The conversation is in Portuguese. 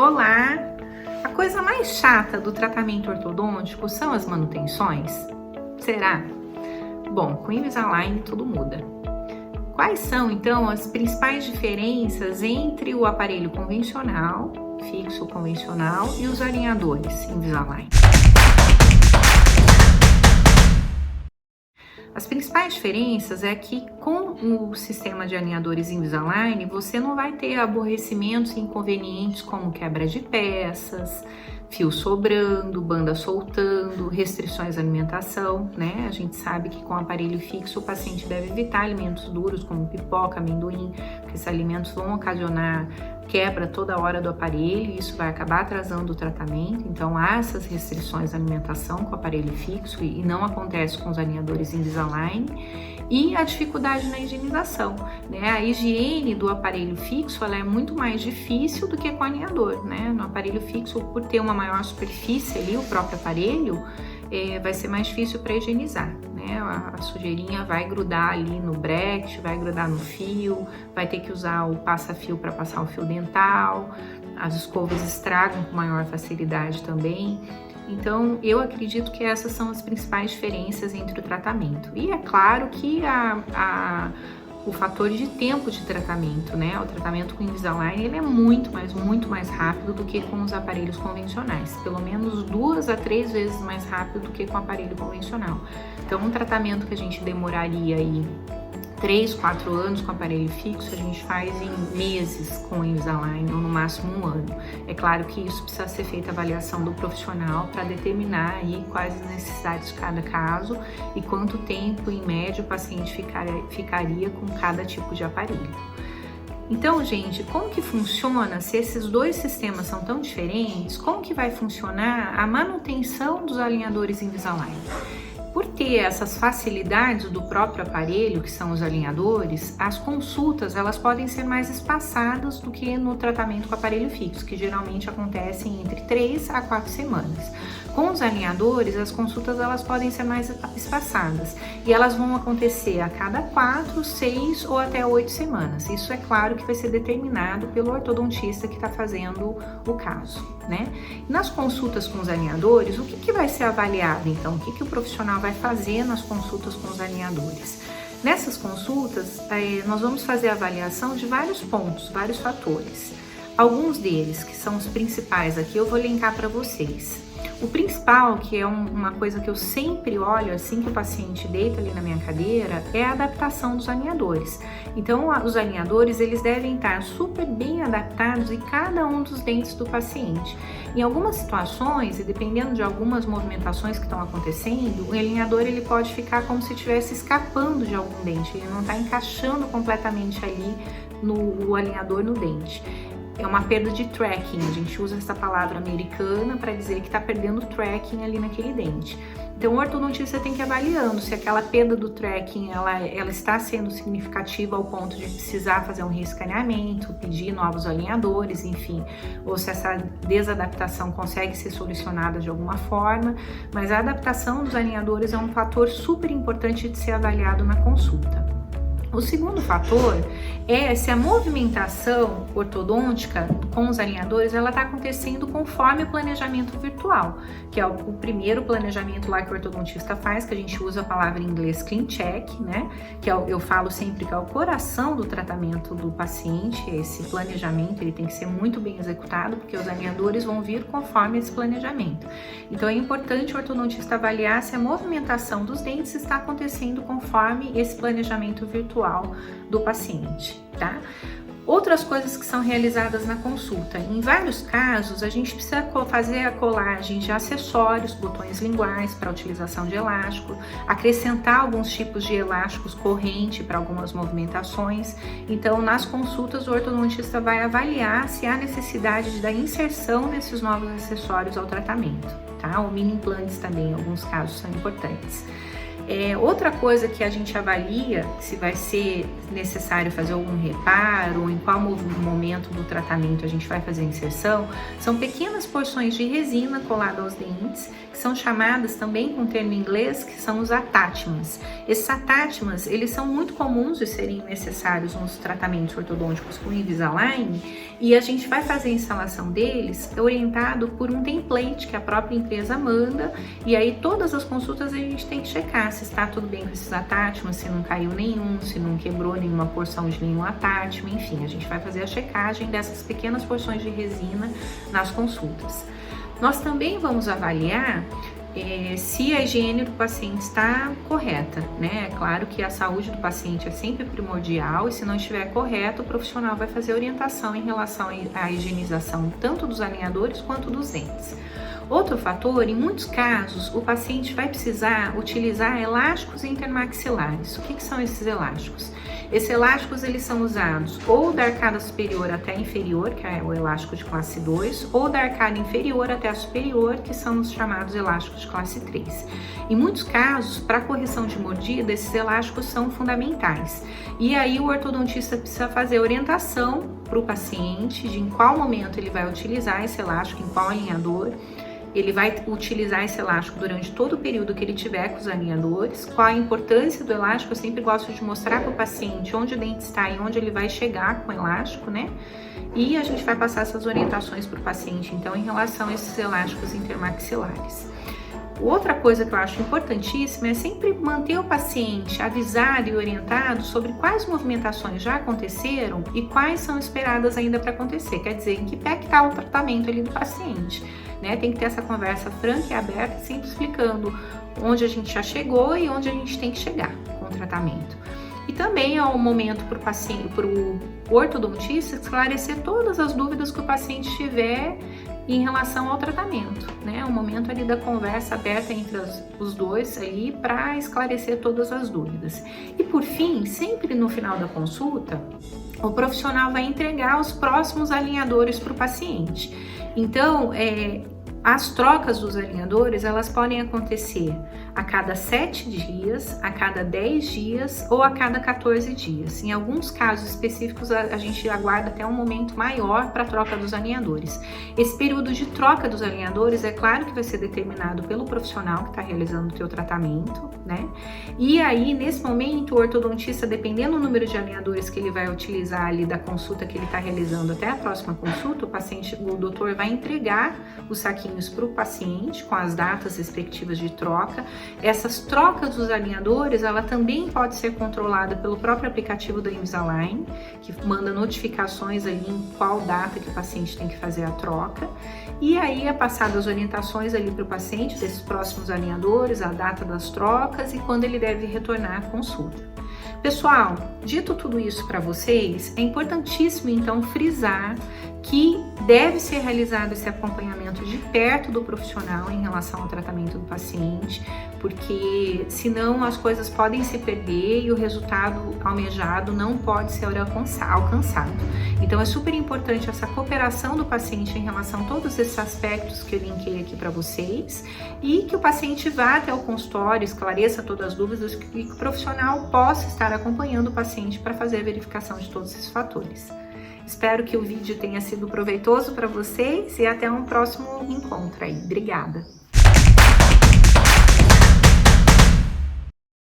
Olá! A coisa mais chata do tratamento ortodôntico são as manutenções? Será? Bom, com Invisalign tudo muda. Quais são, então, as principais diferenças entre o aparelho convencional, fixo convencional, e os alinhadores Invisalign? As principais diferenças é que com o sistema de alinhadores Invisalign você não vai ter aborrecimentos e inconvenientes como quebra de peças, fio sobrando, banda soltando, restrições à alimentação, né? A gente sabe que com o aparelho fixo o paciente deve evitar alimentos duros como pipoca, amendoim, porque esses alimentos vão ocasionar quebra toda hora do aparelho e isso vai acabar atrasando o tratamento. Então há essas restrições à alimentação com o aparelho fixo e não acontece com os alinhadores Invisalign. E a dificuldade na higienização, né? A higiene do aparelho fixo ela é muito mais difícil do que com o alinhador, né? No aparelho fixo, por ter uma maior superfície ali, o próprio aparelho, vai ser mais difícil para higienizar, né? A sujeirinha vai grudar ali no bracket, vai grudar no fio, vai ter que usar o passa-fio para passar o fio dental, as escovas estragam com maior facilidade também. Então, eu acredito que essas são as principais diferenças entre o tratamento. E é claro que o fator de tempo de tratamento, né? O tratamento com Invisalign, ele é muito mais rápido do que com os aparelhos convencionais. Pelo menos 2 a 3 vezes mais rápido do que com o aparelho convencional. Então, um tratamento que a gente demoraria aí 3, 4 anos com aparelho fixo, a gente faz em meses com o Invisalign, ou no máximo 1 ano. É claro que isso precisa ser feita a avaliação do profissional para determinar aí quais as necessidades de cada caso e quanto tempo, em média, o paciente ficaria com cada tipo de aparelho. Então, gente, como que funciona, se esses dois sistemas são tão diferentes, como que vai funcionar a manutenção dos alinhadores Invisalign? Por ter essas facilidades do próprio aparelho, que são os alinhadores, as consultas elas podem ser mais espaçadas do que no tratamento com aparelho fixo, que geralmente acontecem entre 3 a 4 semanas. Com os alinhadores, as consultas elas podem ser mais espaçadas e elas vão acontecer a cada 4, 6 ou até 8 semanas. Isso é claro que vai ser determinado pelo ortodontista que está fazendo o caso, né? Nas consultas com os alinhadores, o que vai ser avaliado então? O que o profissional vai fazer nas consultas com os alinhadores? Nessas consultas, nós vamos fazer a avaliação de vários pontos, vários fatores. Alguns deles, que são os principais aqui, eu vou linkar para vocês. O principal, que é uma coisa que eu sempre olho assim que o paciente deita ali na minha cadeira, é a adaptação dos alinhadores. Então, os alinhadores, eles devem estar super bem adaptados em cada um dos dentes do paciente. Em algumas situações, e dependendo de algumas movimentações que estão acontecendo, o alinhador ele pode ficar como se estivesse escapando de algum dente, ele não está encaixando completamente ali no alinhador no dente. É uma perda de tracking, a gente usa essa palavra americana para dizer que está perdendo tracking ali naquele dente. Então o ortodontista tem que ir avaliando se aquela perda do tracking ela está sendo significativa ao ponto de precisar fazer um reescaneamento, pedir novos alinhadores, enfim, ou se essa desadaptação consegue ser solucionada de alguma forma, mas a adaptação dos alinhadores é um fator super importante de ser avaliado na consulta. O segundo fator é se a movimentação ortodôntica com os alinhadores ela está acontecendo conforme o planejamento virtual, que é o primeiro planejamento lá que o ortodontista faz, que a gente usa a palavra em inglês clean check, né? Que eu falo sempre que é o coração do tratamento do paciente, esse planejamento ele tem que ser muito bem executado, porque os alinhadores vão vir conforme esse planejamento. Então é importante o ortodontista avaliar se a movimentação dos dentes está acontecendo conforme esse planejamento virtual do paciente, tá? Outras coisas que são realizadas na consulta. Em vários casos, a gente precisa fazer a colagem de acessórios, botões linguais para utilização de elástico, acrescentar alguns tipos de elásticos corrente para algumas movimentações. Então, nas consultas, o ortodontista vai avaliar se há necessidade da inserção desses novos acessórios ao tratamento, tá? O mini implantes também, em alguns casos, são importantes. Outra coisa que a gente avalia se vai ser necessário fazer algum reparo ou em qual momento do tratamento a gente vai fazer a inserção, são pequenas porções de resina colada aos dentes, que são chamadas também com termo em inglês, que são os attachments. Esses attachments, eles são muito comuns de serem necessários nos tratamentos ortodônticos com Invisalign, e a gente vai fazer a instalação deles orientado por um template que a própria empresa manda, e aí todas as consultas a gente tem que checar se está tudo bem com esses attachments, se não caiu nenhum, se não quebrou nenhuma porção de nenhum attachment, enfim, a gente vai fazer a checagem dessas pequenas porções de resina nas consultas. Nós também vamos avaliar se a higiene do paciente está correta, né? É claro que a saúde do paciente é sempre primordial e se não estiver correto, o profissional vai fazer orientação em relação à higienização tanto dos alinhadores quanto dos dentes. Outro fator, em muitos casos, o paciente vai precisar utilizar elásticos intermaxilares. O que são esses elásticos? Esses elásticos, eles são usados ou da arcada superior até a inferior, que é o elástico de classe 2, ou da arcada inferior até a superior, que são os chamados elásticos de classe 3. Em muitos casos, para correção de mordida, esses elásticos são fundamentais. E aí o ortodontista precisa fazer orientação para o paciente de em qual momento ele vai utilizar esse elástico, em qual alinhador. Ele vai utilizar esse elástico durante todo o período que ele tiver com os alinhadores. Qual a importância do elástico? Eu sempre gosto de mostrar para o paciente onde o dente está e onde ele vai chegar com o elástico, né? E a gente vai passar essas orientações para o paciente, então, em relação a esses elásticos intermaxilares. Outra coisa que eu acho importantíssima é sempre manter o paciente avisado e orientado sobre quais movimentações já aconteceram e quais são esperadas ainda para acontecer. Quer dizer, em que pé que está o tratamento ali do paciente, né? Tem que ter essa conversa franca e aberta, sempre explicando onde a gente já chegou e onde a gente tem que chegar com o tratamento. E também é um momento para o paciente, para o ortodontista esclarecer todas as dúvidas que o paciente tiver em relação ao tratamento, né? Um momento ali da conversa aberta entre os dois ali para esclarecer todas as dúvidas. E por fim, sempre no final da consulta, o profissional vai entregar os próximos alinhadores para o paciente. Então, as trocas dos alinhadores, elas podem acontecer a cada 7 dias, a cada 10 dias ou a cada 14 dias. Em alguns casos específicos, a gente aguarda até um momento maior para a troca dos alinhadores. Esse período de troca dos alinhadores, é claro que vai ser determinado pelo profissional que está realizando o teu tratamento, né? E aí, nesse momento, o ortodontista, dependendo do número de alinhadores que ele vai utilizar ali da consulta que ele está realizando até a próxima consulta, o doutor vai entregar os saquinhos para o paciente com as datas respectivas de troca. Essas trocas dos alinhadores, ela também pode ser controlada pelo próprio aplicativo da Invisalign, que manda notificações ali em qual data que o paciente tem que fazer a troca. E aí é passado as orientações ali para o paciente desses próximos alinhadores, a data das trocas e quando ele deve retornar à consulta. Pessoal, dito tudo isso para vocês, é importantíssimo então frisar que deve ser realizado esse acompanhamento de perto do profissional em relação ao tratamento do paciente, porque senão as coisas podem se perder e o resultado almejado não pode ser alcançado. Então é super importante essa cooperação do paciente em relação a todos esses aspectos que eu linkei aqui para vocês e que o paciente vá até o consultório, esclareça todas as dúvidas e que o profissional possa estar acompanhando o paciente para fazer a verificação de todos esses fatores. Espero que o vídeo tenha sido proveitoso para vocês e até um próximo encontro aí. Obrigada!